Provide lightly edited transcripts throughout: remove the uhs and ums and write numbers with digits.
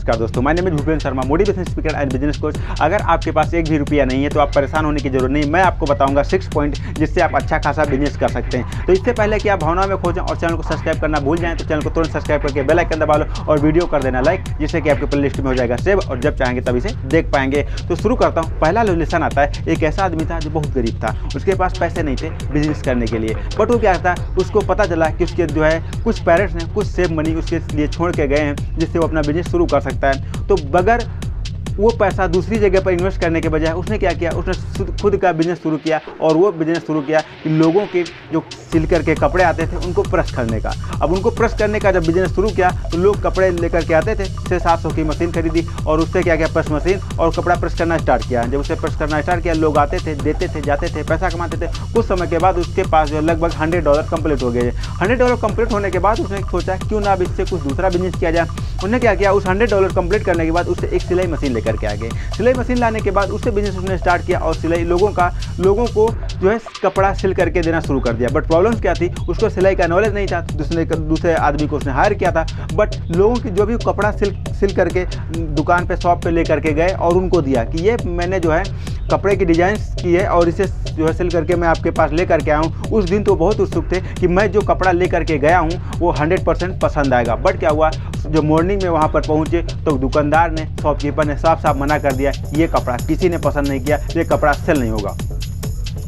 नमस्कार दोस्तों, मैं name Bhupendra Sharma, motivation speaker and business coach. अगर आपके पास एक भी रुपया नहीं है तो आप परेशान होने की जरूरत नहीं। मैं आपको बताऊंगा 6 पॉइंट जिससे आप अच्छा खासा बिजनेस कर सकते हैं। तो इससे पहले कि आप भावना में खो जाएं और चैनल को सब्सक्राइब करना भूल जाएं तो चैनल को तुरंत सब्सक्राइब करके बेल आइकन दबा लो और वीडियो कर देना लाइक, जिससे कि आपके प्लेलिस्ट में हो जाएगा सेव और जब चाहेंगे तभी से देख पाएंगे। तो शुरू करता हूँ। पहला लेसन आता है, एक ऐसा आदमी था जो बहुत गरीब था, उसके पास पैसे नहीं थे बिजनेस करने के लिए। बट वो क्या था, उसको पता चला कि उसके जो है कुछ पेरेंट्स ने कुछ सेव मनी उसके लिए छोड़ के गए हैं जिससे वो अपना बिजनेस शुरू कर सकता है। तो बगैर वो पैसा दूसरी जगह पर इन्वेस्ट करने के बजाय उसने क्या किया, उसने खुद का बिजनेस शुरू किया। और वो बिजनेस शुरू किया कि लोगों के जो सिल करके कपड़े आते थे उनको प्रेस करने का। अब उनको प्रेस करने का जब बिजनेस शुरू किया तो लोग कपड़े लेकर के आते थे, 600-700 की मशीन खरीदी और उससे क्या किया, प्रेस मशीन और कपड़ा प्रेस करना स्टार्ट किया। जब उसे प्रेस करना स्टार्ट किया, लोग आते थे, देते थे, जाते थे, पैसा कमाते थे। कुछ समय के बाद उसके पास जो लगभग $100 कंप्लीट हो गए। $100 कंप्लीट होने के बाद उसने सोचा क्यों ना अब इससे कुछ दूसरा बिजनेस किया जाए। उन्होंने क्या किया, उस $100 कंप्लीट करने के बाद उससे एक सिलाई मशीन लेकर के आ गए। सिलाई मशीन लाने के बाद उससे बिजनेस उसने स्टार्ट किया और सिलाई लोगों को जो है कपड़ा सिल करके देना शुरू कर दिया। बट प्रॉब्लम क्या थी, उसको सिलाई का नॉलेज नहीं था। दूसरे आदमी को उसने हायर किया था। बट लोगों की जो भी कपड़ा सिल करके दुकान पे शॉप पे ले करके गए और उनको दिया कि ये मैंने जो है कपड़े की डिजाइन की है और इसे जो है सिल करके मैं आपके पास ले करके आया हूँ। उस दिन तो बहुत उत्सुक थे कि मैं जो कपड़ा ले करके गया हूँ वो 100% पसंद आएगा। बट क्या हुआ, जो मॉर्निंग में वहाँ पर पहुँचे तो दुकानदार ने, शॉपकीपर ने साफ साफ मना कर दिया, ये कपड़ा किसी ने पसंद नहीं किया, ये कपड़ा सेल नहीं होगा।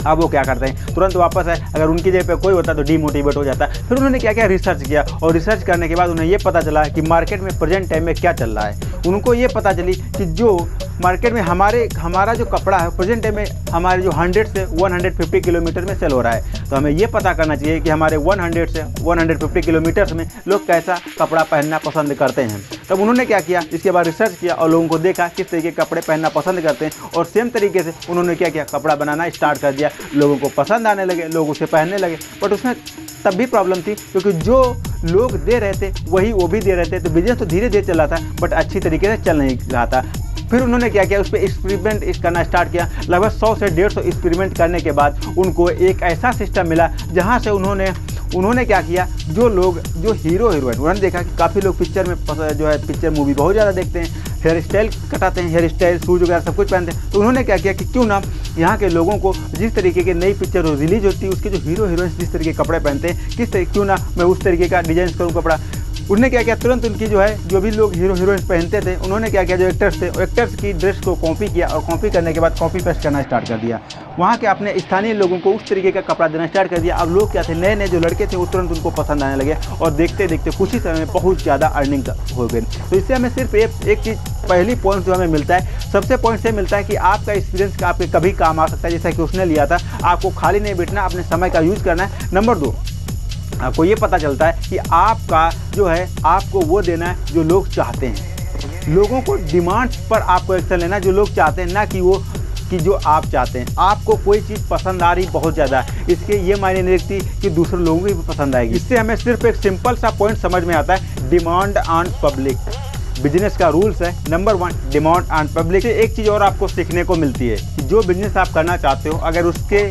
अब वो क्या करते हैं, तुरंत वापस आए। अगर उनकी जगह पे कोई होता तो डीमोटिवेट हो जाता। फिर उन्होंने क्या किया, रिसर्च किया और रिसर्च करने के बाद उन्हें ये पता चला कि मार्केट में प्रेजेंट टाइम में क्या चल रहा है। उनको ये पता चली कि जो मार्केट में हमारा जो कपड़ा है प्रेजेंट टाइम में हमारे जो 100 से 150 किलोमीटर में सेल हो रहा है। तो हमें ये पता करना चाहिए कि हमारे 100 से 150 किलोमीटर्स में लोग कैसा कपड़ा पहनना पसंद करते हैं। तब उन्होंने क्या किया, इसके बाद रिसर्च किया और लोगों को देखा किस तरीके के कपड़े पहनना पसंद करते हैं और सेम तरीके से उन्होंने क्या किया, कपड़ा बनाना स्टार्ट कर दिया। लोगों को पसंद आने लगे, लोग उसे पहनने लगे। बट उसमें तब भी प्रॉब्लम थी क्योंकि जो लोग दे रहे थे वही वो भी दे रहे थे। तो बिजनेस तो धीरे धीरे चल रहा था बट अच्छी तरीके से चल नहीं रहा था। फिर उन्होंने क्या किया, उस पर एक्सपेरिमेंट करना स्टार्ट किया। लगभग 100 से 150 एक्सपेरिमेंट करने के बाद उनको एक ऐसा सिस्टम मिला जहाँ से उन्होंने क्या किया, जो हीरो हीरोइन, उन्होंने देखा कि काफ़ी लोग पिक्चर में जो है पिक्चर मूवी बहुत ज़्यादा देखते हैं, हेयर स्टाइल कटाते हैं, हेयर स्टाइल शूज वगैरह सब कुछ पहनते हैं। तो उन्होंने क्या किया कि क्यों ना यहाँ के लोगों को जिस तरीके की नई पिक्चर रिलीज होती है उसके जो हीरो हीरोइंस जिस तरीके के कपड़े पहनते हैं, क्यों ना मैं उस तरीके का डिजाइन करूँ कपड़ा। उन्होंने क्या किया, तुरंत उनकी जो भी लोग हीरो हीरोइंस पहनते थे उन्होंने क्या किया, जो एक्टर्स थे एक्टर्स की ड्रेस को कॉपी किया और कॉपी करने के बाद कॉपी पेस्ट करना स्टार्ट कर दिया। वहाँ के अपने स्थानीय लोगों को उस तरीके का कपड़ा देना स्टार्ट कर दिया। अब लोग क्या थे, नए नए जो लड़के थे वो तुरंत उनको पसंद आने लगे और देखते देखते कुछ ही समय में बहुत ज़्यादा अर्निंग हो गई। तो इससे हमें सिर्फ एक चीज़, पहली पॉइंट जो हमें मिलता है, सबसे पॉइंट से मिलता है कि आपका एक्सपीरियंस आपके कभी काम आ सकता है, जैसा कि उसने लिया था। आपको खाली नहीं बैठना, अपने समय का यूज़ करना है। नंबर 2, आपको ये पता चलता है कि आपका जो है आपको वो देना है जो लोग चाहते हैं। लोगों को डिमांड्स पर आपको एक्शन लेना जो लोग चाहते हैं, ना कि जो आप चाहते हैं। आपको कोई चीज़ पसंद आ रही बहुत ज़्यादा, इसके ये मायने नहीं रखती कि दूसरे लोगों को भी पसंद आएगी। इससे हमें सिर्फ एक सिंपल सा पॉइंट समझ में आता है, डिमांड ऑन पब्लिक। बिजनेस का रूल्स है नंबर 1, डिमांड ऑन पब्लिक। से एक चीज़ और आपको सीखने को मिलती है कि जो बिजनेस आप करना चाहते हो, अगर उसके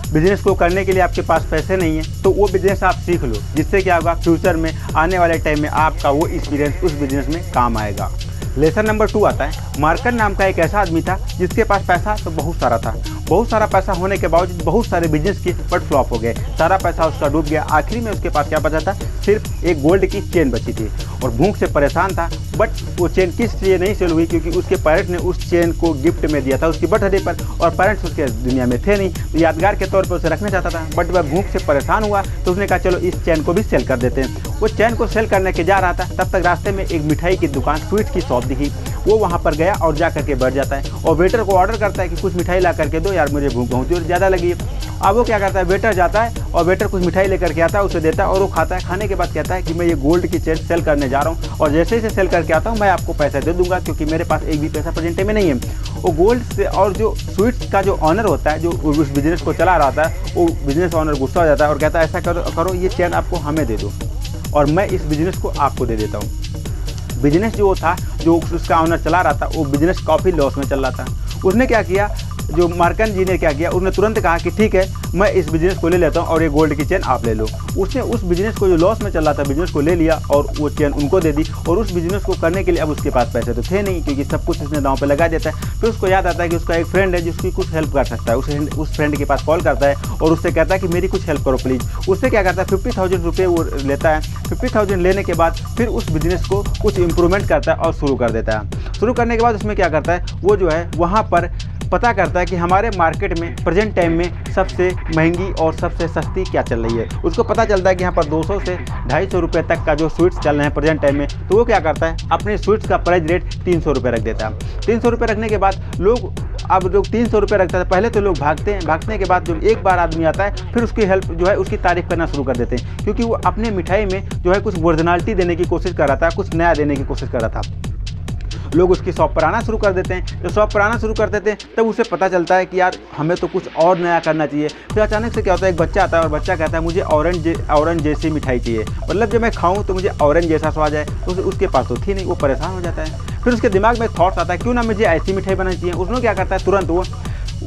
बिजनेस को करने के लिए आपके पास पैसे नहीं है तो वो बिजनेस आप सीख लो, जिससे क्या होगा, फ्यूचर में आने वाले टाइम में आपका वो एक्सपीरियंस उस बिजनेस में काम आएगा। लेसन नंबर 2 आता है, मार्कर नाम का एक ऐसा आदमी था जिसके पास पैसा तो बहुत सारा था। बहुत सारा पैसा होने के बावजूद बहुत सारे बिजनेस किए बट फ्लॉप हो गए, सारा पैसा उसका डूब गया। आखिरी में उसके पास क्या बचा था, सिर्फ एक गोल्ड की चेन बची थी और भूख से परेशान था। बट वो चेन किस लिए नहीं सेल हुई, क्योंकि उसके पेरेंट्स ने उस चेन को गिफ्ट में दिया था उसकी बर्थडे पर और पेरेंट्स उसके दुनिया में थे नहीं, तो यादगार के तौर पर उसे रखना चाहता था। बट वह भूख से परेशान हुआ तो उसने कहा चलो इस चेन को भी सेल कर देते हैं। वो चेन को सेल करने के जा रहा था, तब तक रास्ते में एक मिठाई की दुकान, स्वीट की शॉप दिखी। वो वहाँ पर गया और जा करके बैठ जाता है और वेटर को ऑर्डर करता है कि कुछ मिठाई ला करके दो यार, मुझे भूख बहुत ज़्यादा लगी है। अब वो क्या करता है, वेटर जाता है और वेटर कुछ मिठाई लेकर के आता है, उसे देता है और वो खाता है। खाने के बाद कहता है कि मैं ये गोल्ड की चेन सेल करने जा रहा हूँ और जैसे ही सेल करके आता हूँ मैं आपको पैसा दे दूंगा, क्योंकि मेरे पास एक भी पैसा प्रेजेंट में नहीं है। वो गोल्ड से, और जो स्वीट्स का जो ऑनर होता है, जो उस बिजनेस को चला रहा था, वो बिजनेस ऑनर गुस्सा हो जाता है और कहता है ऐसा करो ये चेन आपको हमें दे दो और मैं इस बिजनेस को आपको दे देता हूँ। बिजनेस जो था, जो उसका ऑनर चला रहा था, वो बिजनेस काफ़ी लॉस में चल रहा था। उसने क्या किया, जो मार्कन जी ने क्या किया, उन्होंने तुरंत कहा कि ठीक है मैं इस बिज़नेस को ले लेता हूँ और ये गोल्ड की चेन आप ले लो। उसने उस बिज़नेस को जो लॉस में चल रहा था बिज़नेस को ले लिया और वो चेन उनको दे दी। और उस बिज़नेस को करने के लिए अब उसके पास पैसे तो थे नहीं, क्योंकि सब कुछ इसने दांव पे लगा देता है। फिर उसको याद आता है कि उसका एक फ्रेंड है जिसकी कुछ हेल्प कर सकता है। उस फ्रेंड के पास कॉल करता है और उससे कहता है कि मेरी कुछ हेल्प करो प्लीज़। उससे क्या करता है 50,000 रुपये वो लेता है। 50,000 लेने के बाद फिर उस बिज़नेस को कुछ इंप्रूवमेंट करता है और शुरू कर देता है। शुरू करने के बाद उसमें क्या करता है, वो जो है वहाँ पर पता करता है कि हमारे मार्केट में प्रेजेंट टाइम में सबसे महंगी और सबसे सस्ती क्या चल रही है। उसको पता चलता है कि यहाँ पर 200 से 250 रुपये तक का जो स्वीट्स चल रहे हैं प्रेजेंट टाइम में। तो वो क्या करता है, अपने स्वीट्स का प्राइस रेट 300 रुपये रख देता है। 300 रुपये रखने के बाद लोग, अब लोग 300 रुपये रखता है, पहले तो लोग भागते हैं। भागने के बाद जो एक बार आदमी आता है फिर उसकी हेल्प जो है उसकी तारीफ़ करना शुरू कर देते हैं, क्योंकि वो अपने मिठाई में जो है कुछ ओरिजिनलिटी देने की कोशिश कर रहा था, कुछ नया देने की कोशिश कर रहा था। लोग उसकी शॉप पर आना शुरू कर देते हैं। जब शॉप पर आना शुरू कर देते हैं तब उसे पता चलता है कि यार हमें तो कुछ और नया करना चाहिए। फिर अचानक से क्या होता है, एक बच्चा आता है और बच्चा कहता है मुझे ऑरेंज जैसी मिठाई चाहिए, मतलब जब मैं खाऊं तो मुझे ऑरेंज जैसा स्वाद आए। तो उसके पास तो थी नहीं, वो परेशान हो जाता है। फिर उसके दिमाग में थॉट्स आता है क्यों ना मुझे ऐसी मिठाई बनानी चाहिए। उसने क्या करता है, तुरंत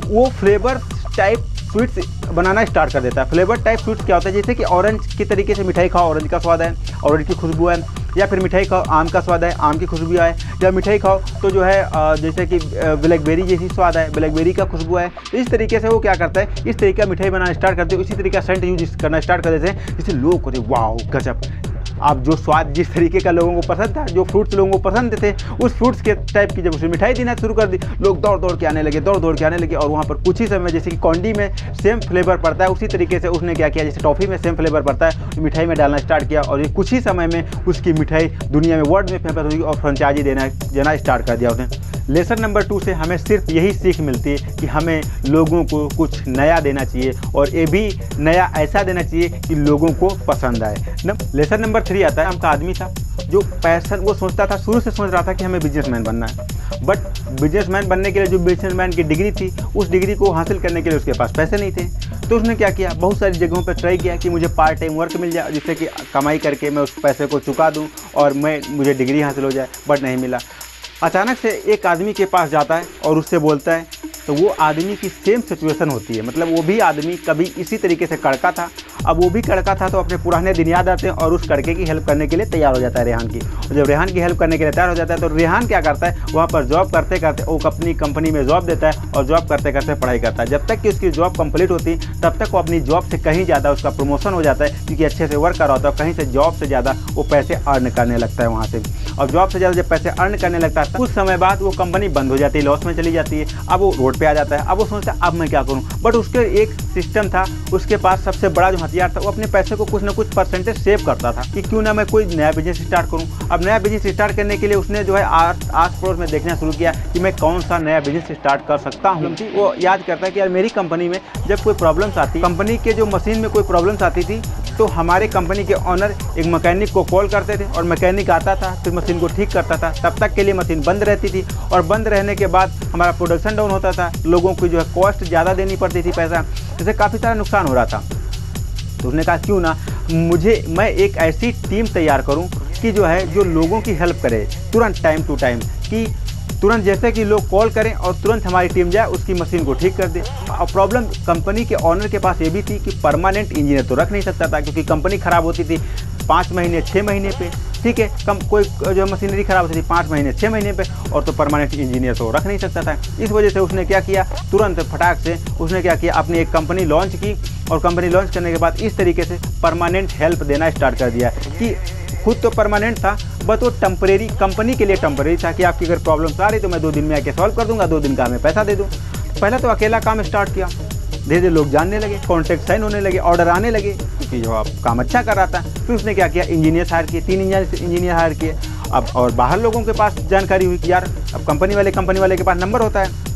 वो फ्लेवर टाइप स्वीट्स बनाना स्टार्ट कर देता है। फ्लेवर टाइप स्वीट्स क्या होता है, जैसे कि ऑरेंज की तरीके से मिठाई खाओ, ऑरेंज का स्वाद है, ऑरेंज की खुशबू है, या फिर मिठाई खाओ आम का स्वाद है, आम की खुशबू आए, या मिठाई खाओ तो जो है जैसे कि ब्लैकबेरी जैसी स्वाद है, ब्लैकबेरी का खुशबू है। तो इस तरीके से वो क्या करता है, इस तरीके का मिठाई बनाना स्टार्ट करते हैं। इसी तरीके का सेंट यूज करना स्टार्ट कर देते हैं, जिससे लोग कहते वाओ गजब। आप जो स्वाद जिस तरीके का लोगों को पसंद था, जो फ्रूट्स लोगों को पसंद थे, उस फ्रूट्स के टाइप की जब उसने मिठाई देना शुरू कर दी, लोग दौड़ दौड़ के आने लगे। और वहाँ पर कुछ ही समय जैसे कि कॉन्डी में सेम फ्लेवर पड़ता है, उसी तरीके से उसने क्या किया, जैसे टॉफ़ी में सेम फ्लेवर पड़ता है, तो मिठाई में डालना स्टार्ट किया। और ये कुछ ही समय में उसकी मिठाई दुनिया में वर्ल्ड में फेमस हुई और फ्रेंचाइजी देना स्टार्ट कर दिया उसने। लेसन नंबर 2 से हमें सिर्फ यही सीख मिलती है कि हमें लोगों को कुछ नया देना चाहिए, और ये भी नया ऐसा देना चाहिए कि लोगों को पसंद आए। लेसन नंबर 3 आता है, हमका आदमी था जो पैशन, वो सोचता था, शुरू से सोच रहा था कि हमें बिजनेसमैन बनना है। बट बिजनेसमैन बनने के लिए जो बिजनेसमैन की डिग्री थी, उस डिग्री को हासिल करने के लिए उसके पास पैसे नहीं थे। तो उसने क्या किया, बहुत सारी जगहों पर ट्राई किया कि मुझे पार्ट टाइम वर्क मिल जाए, जिससे कि कमाई करके मैं उस पैसे को चुका दूँ और मुझे डिग्री हासिल हो जाए, बट नहीं मिला। अचानक से एक आदमी के पास जाता है और उससे बोलता है, तो वो आदमी की सेम सिचुएशन होती है, मतलब वो भी आदमी कभी इसी तरीके से कड़का था। अब वो भी कड़का था, तो अपने पुराने दिन याद आते हैं और उस कड़के की हेल्प करने के लिए तैयार हो जाता है रेहान की। और जब रेहान की हेल्प करने के लिए तैयार हो जाता है तो रेहान क्या करता है, वहाँ पर जॉब करते करते वो अपनी कंपनी में जॉब देता है और जॉब करते करते पढ़ाई करता है। जब तक कि उसकी जॉब कंप्लीट होती है तब तक वो अपनी जॉब से कहीं ज़्यादा उसका प्रमोशन हो जाता है, क्योंकि अच्छे से वर्क कर रहा होता है। कहीं से जॉब से ज़्यादा वो पैसे अर्न करने लगता है वहाँ से, और जॉब से ज़्यादा जब पैसे अर्न करने लगता है कुछ समय बाद वो कंपनी बंद हो जाती है, लॉस में चली जाती है। अब वो रोड पे आ जाता है। अब वो सोचता है अब मैं क्या करूं, बट उसके एक सिस्टम था, उसके पास सबसे बड़ा जो हथियार था, वो अपने पैसे को कुछ ना कुछ परसेंटेज सेव करता था कि क्यों ना मैं कोई नया बिजनेस स्टार्ट करूं। अब नया बिजनेस स्टार्ट करने के लिए उसने जो है आस पड़ोस में देखना शुरू किया कि मैं कौन सा नया बिजनेस स्टार्ट कर सकता हूँ। वो याद करता है कि यार मेरी कंपनी में जब कोई प्रॉब्लम्स आती, कंपनी के जो मशीन में कोई प्रॉब्लम्स आती थी, तो हमारे कंपनी के ऑनर एक मैकेनिक को कॉल करते थे और मैकेनिक आता था, फिर मशीन को ठीक करता था। तब तक के लिए मशीन बंद रहती थी, और बंद रहने के बाद हमारा प्रोडक्शन डाउन होता था, लोगों को जो है कॉस्ट ज़्यादा देनी पड़ती थी पैसा, जिससे काफ़ी सारा नुकसान हो रहा था। तो उसने कहा क्यों ना मैं एक ऐसी टीम तैयार करूं कि जो है जो लोगों की हेल्प करे तुरंत, टाइम टू टाइम, कि तुरंत जैसे कि लोग कॉल करें और तुरंत हमारी टीम जाए उसकी मशीन को ठीक कर दे। और प्रॉब्लम कंपनी के ऑनर के पास ये भी थी कि परमानेंट इंजीनियर तो रख नहीं सकता था, क्योंकि कंपनी ख़राब होती थी 5 महीने 6 महीने पे, ठीक है, कोई जो मशीनरी ख़राब होती थी 5 महीने 6 महीने पे, और तो परमानेंट इंजीनियर तो रख नहीं सकता था। इस वजह से उसने क्या किया, तुरंत फटाक से उसने क्या किया, अपनी एक कंपनी लॉन्च की, और कंपनी लॉन्च करने के बाद इस तरीके से परमानेंट हेल्प देना स्टार्ट कर दिया कि खुद तो परमानेंट था, बट वो टेम्परेरी, कंपनी के लिए टेम्परेरी था कि आपकी अगर प्रॉब्लम्स आ रही तो मैं 2 दिन में आके सॉल्व कर दूंगा, 2 दिन का हमें पैसा दे दूँ। पहले तो अकेला काम स्टार्ट किया, धीरे धीरे लोग जानने लगे, कॉन्ट्रैक्ट साइन होने लगे, ऑर्डर आने लगे, क्योंकि जो आप काम अच्छा कर रहा था। फिर उसने क्या किया, इंजीनियर हायर किए, 3 इंजीनियर हायर किए। अब और बाहर लोगों के पास जानकारी हुई कि यार अब कंपनी वाले के पास नंबर होता है,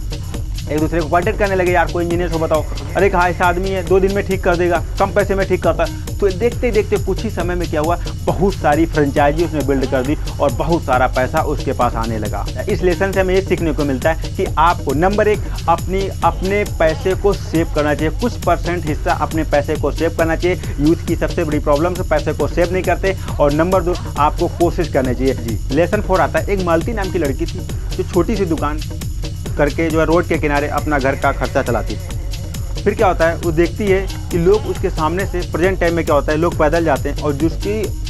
एक दूसरे को कॉन्टेक्ट करने लगे, यार कोई इंजीनियर को बताओ, अरे कहाँ ऐसा आदमी है 2 दिन में ठीक कर देगा, कम पैसे में ठीक करता। तो देखते देखते कुछ ही समय में क्या हुआ, बहुत सारी फ्रेंचाइजी उसने बिल्ड कर दी और बहुत सारा पैसा उसके पास आने लगा। इस लेसन से हमें ये सीखने को मिलता है कि आपको नंबर 1 अपने पैसे को सेव करना चाहिए, कुछ % हिस्सा अपने पैसे को सेव करना चाहिए। यूथ की सबसे बड़ी प्रॉब्लम है पैसे को सेव नहीं करते। और नंबर 2 आपको कोशिश करनी चाहिए। जी, लेसन 4 आता है, एक मालती नाम की लड़की थी जो छोटी सी दुकान करके जो है रोड के किनारे अपना घर का खर्चा चलाती थी। फिर क्या होता है, वो देखती है कि लोग उसके सामने से, प्रेजेंट टाइम में क्या होता है, लोग पैदल जाते हैं और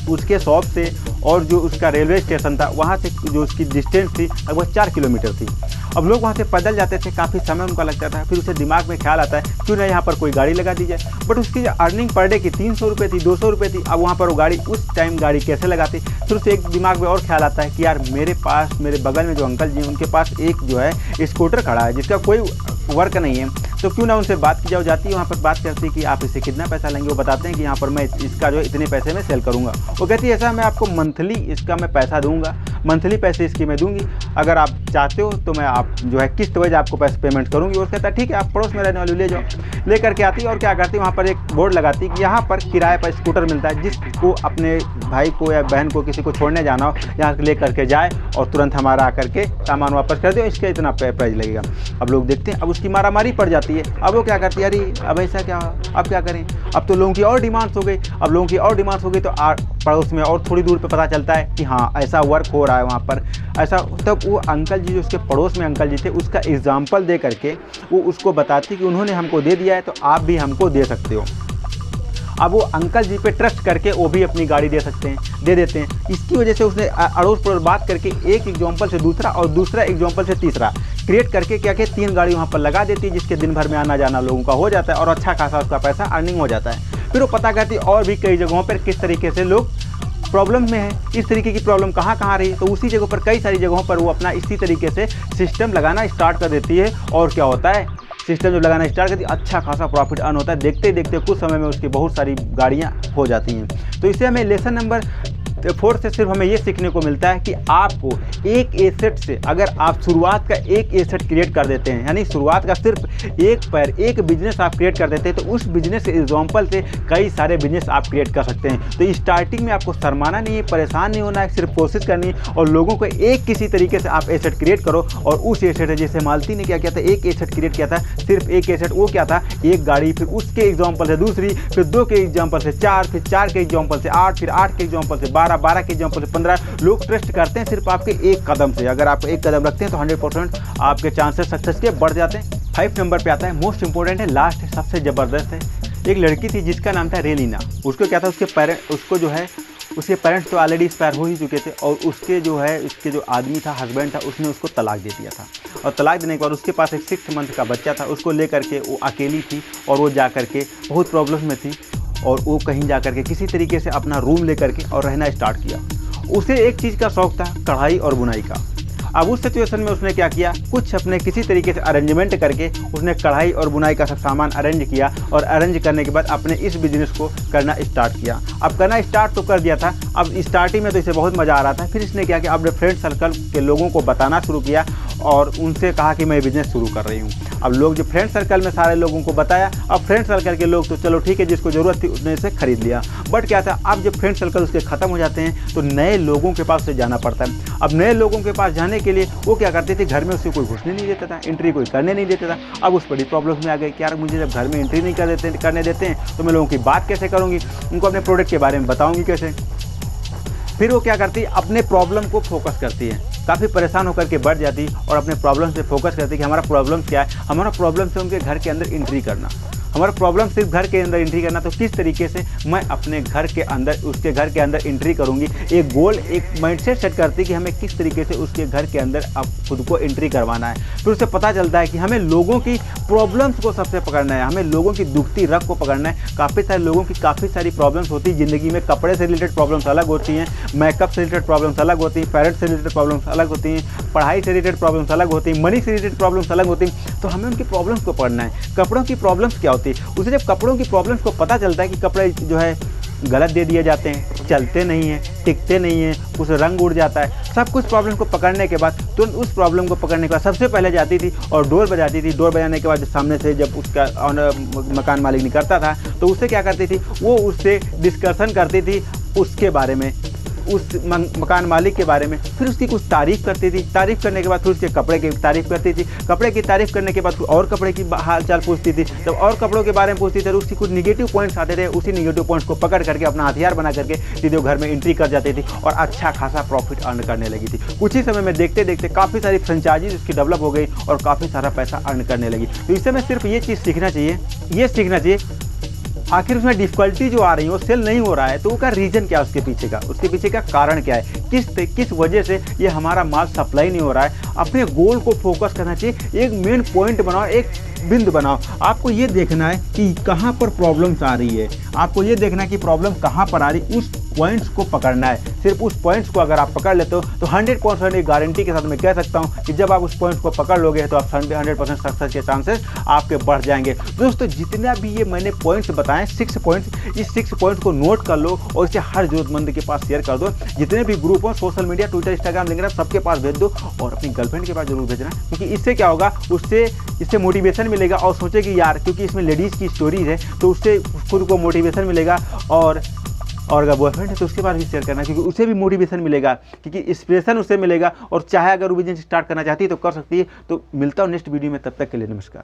उसके शॉप से और जो उसका रेलवे स्टेशन था वहाँ से जो उसकी डिस्टेंस थी लगभग 4 किलोमीटर थी। अब लोग वहाँ से पैदल जाते थे, काफ़ी समय उनका लगता था। फिर उसे दिमाग में ख्याल आता है क्यों ना यहाँ पर कोई गाड़ी लगा दी जाए। बट उसकी जो अर्निंग पर डे की 300 रुपये थी, 200 रुपये थी, अब वहाँ पर वो गाड़ी उस टाइम गाड़ी कैसे लगाती। फिर उसे एक दिमाग में और ख्याल आता है कि यार मेरे बगल में जो अंकल जी उनके पास एक जो है स्कूटर खड़ा है जिसका कोई वर्क नहीं है, तो क्यों ना उनसे बात की जाओ। जाती है वहाँ पर, बात करती है कि आप इसे कितना पैसा लेंगे। वो बताते हैं कि यहाँ पर मैं इसका जो है इतने पैसे में सेल करूँगा। वो कहती है ऐसा मैं आपको मंथली इसका मैं पैसा दूंगा, मंथली पैसे इसकी मैं दूंगी, अगर आप चाहते हो तो मैं आप जो है किस्त वाइज आपको पैसे पेमेंट करूंगी। और कहता है ठीक है, आप पड़ोस में रहने वाले ले जाओ। ले करके आती है और क्या करती है, वहाँ पर एक बोर्ड लगाती है कि यहाँ पर किराए पर स्कूटर मिलता है, जिसको अपने भाई को या बहन को किसी को छोड़ने जाना हो यहाँ ले करके जाए और तुरंत हमारा आकर के सामान वापस कर दो, इसका इतना प्राइस लगेगा। अब लोग देखते हैं, अब उसकी मारामारी पड़ जाती है। अब वो क्या करती है, अरे अब ऐसा क्या, अब क्या करें, अब तो लोगों की और डिमांड्स हो गई। अब लोगों की और डिमांड्स हो गई तो पड़ोस में और थोड़ी दूर पे पता चलता है कि हाँ ऐसा वर्क हो रहा है वहाँ पर ऐसा। तब वो अंकल जी जो उसके पड़ोस में अंकल जी थे उसका एग्जाम्पल दे करके वो उसको बताती कि उन्होंने हमको दे दिया है तो आप भी हमको दे सकते हो। अब वो अंकल जी पे ट्रस्ट करके वो भी अपनी गाड़ी दे देते हैं। इसकी वजह से उसने अड़ोस पड़ोस बात करके एक एग्जाम्पल से दूसरा और दूसरा एग्जाम्पल से तीसरा क्रिएट करके क्या कि 3 गाड़ी वहाँ पर लगा देती है, जिसके दिन भर में आना जाना लोगों का हो जाता है और अच्छा खासा उसका पैसा अर्निंग हो जाता है। फिर वो पता करती और भी कई जगहों पर किस तरीके से लोग प्रॉब्लम में है, इस तरीके की प्रॉब्लम कहाँ रही, तो उसी जगहों पर कई सारी जगहों पर वो अपना इसी तरीके से सिस्टम लगाना स्टार्ट कर देती है। और क्या होता है, सिस्टम जो लगाना स्टार्ट करती है अच्छा खासा प्रॉफिट अर्न होता है। देखते ही देखते कुछ समय में उसकी बहुत सारी गाड़ियाँ हो जाती हैं। तो इससे हमें लेसन नंबर 4 से सिर्फ हमें ये सीखने को मिलता है कि आपको एक एसेट से, अगर आप शुरुआत का एक एसेट क्रिएट कर देते हैं, यानी शुरुआत का सिर्फ एक बिजनेस आप क्रिएट कर देते हैं, तो उस बिजनेस एग्जाम्पल से कई सारे बिजनेस आप क्रिएट कर सकते हैं। तो स्टार्टिंग में आपको शर्माना नहीं है, परेशान नहीं होना है, सिर्फ कोशिश करनी है और लोगों को एक किसी तरीके से आप एसेट क्रिएट करो। और उस एसेट है, जैसे मालती ने क्या किया था, एक एसेट क्रिएट किया था, सिर्फ एक एसेट। वो क्या था, एक गाड़ी, फिर उसके एग्जाम्पल से दूसरी, फिर 2 के एग्जाम्पल से 4, फिर 4 के एग्जाम्पल से 8, फिर 8 के एग्जाम्पल से 12, 12 के एग्जाम्पल से 15। लोग ट्रस्ट करते हैं सिर्फ आपके एक कदम से। अगर आप एक कदम रखते हैं तो 100% आपके चांसेस सक्सेस के बढ़ जाते हैं। 5 नंबर पे आता है, मोस्ट इंपॉर्टेंट है, लास्ट है, सबसे ज़बरदस्त है। एक लड़की थी जिसका नाम था रेलिना। उसको क्या था, उसके पेरेंट्स तो ऑलरेडी एक्सपायर हो ही चुके थे और उसके जो आदमी था, हस्बैंड था, उसने उसको तलाक दे दिया था। और तलाक देने के बाद उसके पास एक 6 मंथ का बच्चा था। उसको लेकर के वो अकेली थी और वो जा कर के बहुत प्रॉब्लम में थी और वो कहीं जा कर के किसी तरीके से अपना रूम ले करके और रहना स्टार्ट किया। उसे एक चीज़ का शौक़ था, कढ़ाई और बुनाई का। अब उस सिचुएशन में उसने क्या किया, कुछ अपने किसी तरीके से अरेंजमेंट करके उसने कढ़ाई और बुनाई का सब सामान अरेंज किया और अरेंज करने के बाद अपने इस बिज़नेस को करना स्टार्ट किया। अब करना स्टार्ट तो कर दिया था, अब स्टार्टिंग में तो इसे बहुत मज़ा आ रहा था। फिर इसने क्या किया, अपने फ्रेंड सर्कल के लोगों को बताना शुरू किया और उनसे कहा कि मैं बिज़नेस शुरू कर रही हूँ। अब लोग जो फ्रेंड सर्कल में सारे लोगों को बताया, अब फ्रेंड सर्कल के लोग तो चलो ठीक है, जिसको ज़रूरत थी उसने इसे खरीद लिया। बट क्या था, अब जब फ्रेंड सर्कल उसके ख़त्म हो जाते हैं तो नए लोगों के पास उसे जाना पड़ता है। अब नए लोगों के पास जाने के लिए वो क्या करते थे, घर में उससे कोई घुसने नहीं देता था, एंट्री कोई करने नहीं देता था। अब उस बड़ी प्रॉब्लम में आ गई कि यार मुझे जब घर में एंट्री नहीं करने देते हैं तो मैं लोगों की बात कैसे करूँगी, उनको अपने प्रोडक्ट के बारे में बताऊँगी कैसे। फिर वो क्या करती है, अपने प्रॉब्लम को फोकस करती है, काफ़ी परेशान होकर के बढ़ जाती और अपने प्रॉब्लम से फोकस करती कि हमारा प्रॉब्लम क्या है। हमारा प्रॉब्लम से उनके घर के अंदर एंट्री करना, हमारा प्रॉब्लम सिर्फ घर के अंदर एंट्री करना। तो किस तरीके से मैं अपने घर के अंदर, उसके घर के अंदर एंट्री करूंगी, एक गोल, एक माइंडसेट सेट करती कि हमें किस तरीके से उसके घर के अंदर अब खुद को एंट्री करवाना है। फिर उसे पता चलता है कि हमें लोगों की प्रॉब्लम्स को सबसे पकड़ना है, हमें लोगों की दुखती रग को पकड़ना है। काफ़ी सारे लोगों की काफ़ी सारी प्रॉब्लम्स होती है ज़िंदगी में। कपड़े से रिलेटेड प्रॉब्लम्स अलग होती हैं, मेकअप से रिलेटेड प्रॉब्लम्स अलग होती हैं, पेरेंट्स से रिलेटेड प्रॉब्लम्स अलग होती हैं, पढ़ाई से रिलेटेड प्रॉब्लम्स अलग होती हैं, मनी से रिलेटेड प्रॉब्लम्स अलग होती हैं। तो हमें उनकी प्रॉब्लम्स को पढ़ना है। कपड़ों की प्रॉब्लम्स क्या होती है, उसे जब कपड़ों की प्रॉब्लम्स को पता चलता है कि कपड़े जो है गलत दे दिए जाते हैं, चलते नहीं हैं, टिकते नहीं हैं, उस रंग उड़ जाता है, सब कुछ प्रॉब्लम को पकड़ने के बाद तुरंत उस प्रॉब्लम को पकड़ने के बाद सबसे पहले जाती थी और डोर बजाती थी। डोर बजाने के बाद सामने से जब उसका मकान मालिक निकलता था तो उससे क्या करती थी, वो उससे डिस्कशन करती थी उसके बारे में उस मकान मालिक के बारे में, फिर उसकी कुछ तारीफ़ करती थी, तारीफ़ करने के बाद फिर उसके कपड़े की तारीफ़ करती थी, कपड़े की तारीफ़ करने के बाद और कपड़े की हाल चाल पूछती थी, जब और कपड़ों के बारे में पूछती थी तो उसकी कुछ निगेटिव पॉइंट्स आते थे, उसी निगेटिव पॉइंट्स को पकड़ करके अपना हथियार बना करके सीधे घर में एंट्री कर जाती थी और अच्छा खासा प्रॉफिट अर्न करने लगी थी। कुछ ही समय में देखते देखते काफ़ी सारी फ्रेंचाइजीज उसकी डेवलप हो गई और काफ़ी सारा पैसा अर्न करने लगी। तो इससे में सिर्फ ये चीज़ सीखना चाहिए, ये सीखना चाहिए आखिर उसमें डिफ़िकल्टी जो आ रही है वो सेल नहीं हो रहा है तो उसका रीज़न क्या है, उसके पीछे का कारण क्या है, किस वजह से ये हमारा माल सप्लाई नहीं हो रहा है। अपने गोल को फोकस करना चाहिए, एक मेन पॉइंट बनाओ, एक बिंदु बनाओ। आपको ये देखना है कि कहाँ पर प्रॉब्लम्स आ रही है, आपको ये देखना है कि प्रॉब्लम कहाँ पर आ रही है, उस पॉइंट्स को पकड़ना है। सिर्फ उस पॉइंट्स को अगर आप पकड़ लेते हो तो 100% एक गारंटी के साथ मैं कह सकता हूँ कि जब आप उस पॉइंट्स को पकड़ लोगे तो आप 100% सक्सेस के चांसेस आपके बढ़ जाएंगे। दोस्तों जितना भी ये मैंने पॉइंट्स बताएं 6 पॉइंट्स, इस 6 पॉइंट्स को नोट कर लो और इसे हर जरूरतमंद के पास शेयर कर दो। जितने भी ग्रुप हो social media, Twitter, Instagram, LinkedIn सबके पास भेज दो और अपनी गर्लफ्रेंड के पास जरूर भेजना, क्योंकि इससे क्या होगा, इससे मोटिवेशन मिलेगा और सोचेगी यार क्योंकि इसमें लेडीज़ की स्टोरीज है तो उससे खुद को मोटिवेशन मिलेगा। और अगर बॉयफ्रेंड है तो उसके पास भी शेयर करना, क्योंकि उसे भी मोटिवेशन मिलेगा, क्योंकि इंस्पिरेशन उसे मिलेगा और चाहे अगर वो बिजनेस स्टार्ट करना चाहती है तो कर सकती है। तो मिलता हूँ नेक्स्ट वीडियो में, तब तक के लिए नमस्कार।